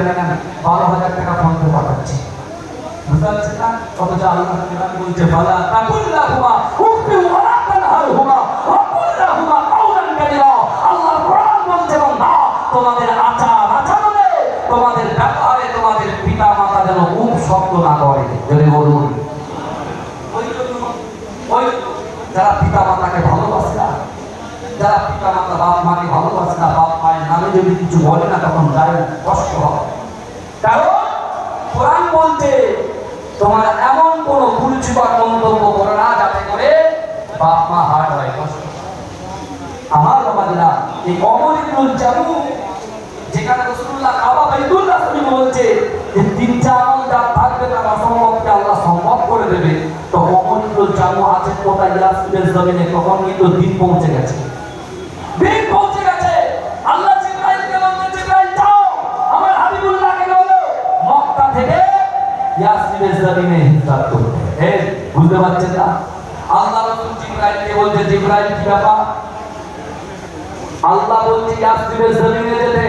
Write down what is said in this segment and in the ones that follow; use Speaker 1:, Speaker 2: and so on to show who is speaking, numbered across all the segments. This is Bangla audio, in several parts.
Speaker 1: দেখেন 12,000 টাকা ফোনপে পাঠাচ্ছি, বুঝতে পারছেন না? অথচ আল্লাহ বলছে ফালা তাকুল্লাহুমা উফি ওয়ালা তানহারহুমা ওয়া কুল্লাহুমা কাওলান কারীমা। আল্লাহ কোরআন বলছে বান্দা তোমাদের আচরণে তোমাদের ব্যাপারে তোমাদের পিতা মাতা যেন উফ শব্দ না করে। যদি বলুন ওই যারা পিতা মাতাকে ভালোবাসে না, যারা পিতা মাতা বাপ মাকে ভালোবাসে না, বাপ মায়ের নামে যদি কিছু বলে না তখন গায়ে কষ্ট হবে। কারণ কোরআন বলছে তোমার এমন কোন কুরুচিকর মন্তব্য করো না যাতে করে বাপ মা হার্ট হয়, কষ্ট। আমার বাবারা এই ওমর ইবনুল জামু যেখানে রাসূলুল্লাহ কাবা বাইতুল্লাহ শরীফ বলছে যে 3-4 আমল যা থাকবে তার অসম্ভবকে আল্লাহ সম্ভব করে দেবে, তো ওমর ইবনুল জামু আছে কোথায়? ইয়াসরিবের জমিনে। তখন কিন্তু দিন পৌঁছে গেছে, দিন পৌঁছে গেছে। আল্লাহ জিবরাইলকে বলতে, জিবরাইল যাও আমার হাবিবুল্লাহকে বলো মক্কা থেকে ইয়াসরিবের জমিনে হিজরত করতে। এই বুঝতে পারছেন না? আল্লাহ রাসূল জিবরাইলকে বলতে, জিবরাইল কি ব্যাপার? আল্লাহ বলছে ইয়াসরিবের জমিনে যেতে,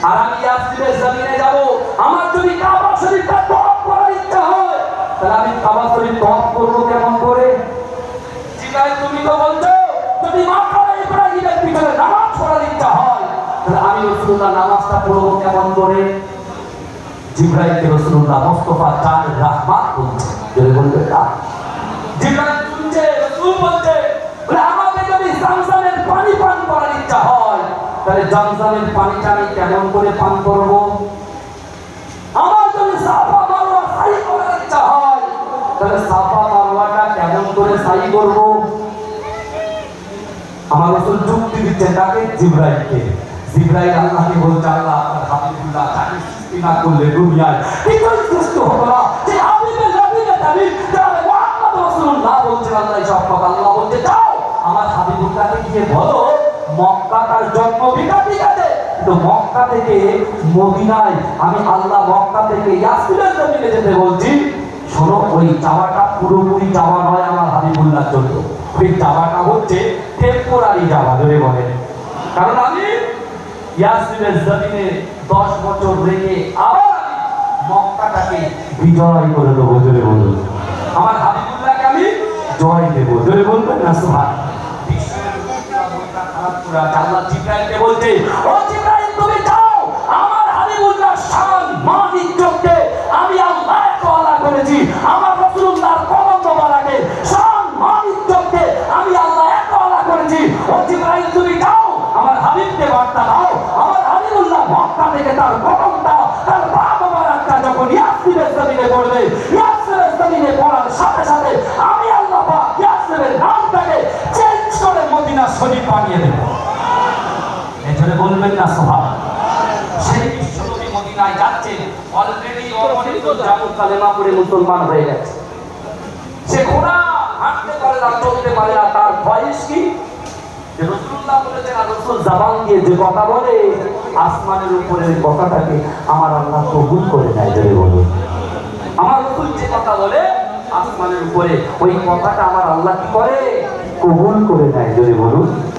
Speaker 1: আর আমি ইয়াসরিবের জমিনে যাব। আমার যদি কাবা শরীফটা তওয়াফ করার ইচ্ছা হয় তাহলে আমি কাবা শরীফ তওয়াফ করব কেমন করে? জিবরাইল তুমি তো বলছো যদি মাকাম ইব্রাহিমের পিছনে নামাজ পড়ার ইচ্ছা হয় তাহলে আমি রাসূলুল্লাহ নামাজটা পড়ব কেমন করে? জিবরাইলকে রাসূলুল্লাহ মুস্তাফা জানের রাহমাত বলছে। যদি বলবেন না জিবরাইল শুনছে, রাসূল বলছে বলে আমাকে যদি জামজামের পানি পান করার ইচ্ছা হয় তাহলে জামজামের পানিটা আমি কেমন করে পান করব? আমার যদি সাফা মারওয়া সাই করার ইচ্ছা হয় তাহলে সাফা মারওয়াটা কেমন করে সাই করব? আমার রাসূল যুক্তি দিচ্ছে তাকে, জিবরাইলকে। জিবরাইল আল্লাহকে বলছে আল্লাহ আপনার হাবিবুল্লাহ তাকে সৃষ্টি না করলে দুনিয়ায় কিছুই সৃষ্টি হতো না। যে হাবিবের নবীকে তাবিব যারা মুহাম্মদ রাসূলুল্লাহ বলছেন আল্লাহ সব কথা। আল্লাহ বলতে যাও আমার হাবিবুল্লাহকে গিয়ে বলো মক্কা তার জন্মভিটা ঠিক আছে, কিন্তু মক্কা থেকে মদিনায় আমি আল্লাহ মক্কা থেকে ইয়াসরিবের জমিনে যেতে বলছি। শোনো ওই যাওয়াটা পুরোপুরি যাওয়া নয় আমার হাবিবুল্লাহর জন্য, ওই যাওয়াটা হচ্ছে টেম্পোরারি যাওয়া। ধরে বলেন কারণ আমি ইয়াসরিবের জমিনে 10 বছর রেখে আবার আমি মক্কাটাকে বিজয় করে দেবো। ধরে বলুন আমার হাবিবুল্লাহকে আমি জয় দেবো। ধরে বলবেন না সুবহানাল্লাহ। আল্লাহ জিবরাইলকে বলছে ও জিবরাইল তুমি যাও আমার হাবিবুল্লাহর শান মান ইজ্জতকে আমি আল্লাহ তাআলা করেছি, আমার রাসূলুল্লাহর কদমবালাকে শান মান ইজ্জতকে আমি আল্লাহ তাআলা করেছি। ও জিবরাইল তুমি যাও আমার হাবিবকে বার্তা দাও আমার হাবিবুল্লাহ মক্কা থেকে তার কদমটা তার পা মোবারকটা যখন ইয়াসরিবের জমিনে পড়বে, ইয়াসরিবের জমিনে পড়ার সাথে সাথে আমি আল্লাহ পাক ইয়াসরিবের নামটাকে চেঞ্জ করে মদিনা শরীফ বানিয়ে দেব। এজন্য বলবেন না সুবহানাল্লাহ। সেই বিশ্বনবী মদিনায় যাচ্ছে, অলরেডি অমনিত জামু কালেমা পড়ে মুসলমান হয়ে গেছে। সে ঘোড়া হাঁটতে পারে না, চলতে পারে না, তার বয়স কি? রাসূলুল্লাহ বলেছেন আর রাসূল জবান দিয়ে যে কথা বলে আসমানের উপরের কথাটাকে আমার আল্লাহ কবুল করে নেয়। যদি বলুন আমার রাসূল যে কথা বলে আসমানের উপরে ওই কথাটা আমার আল্লাহ কি করে? কবুল করে নেয়। যদি বলুন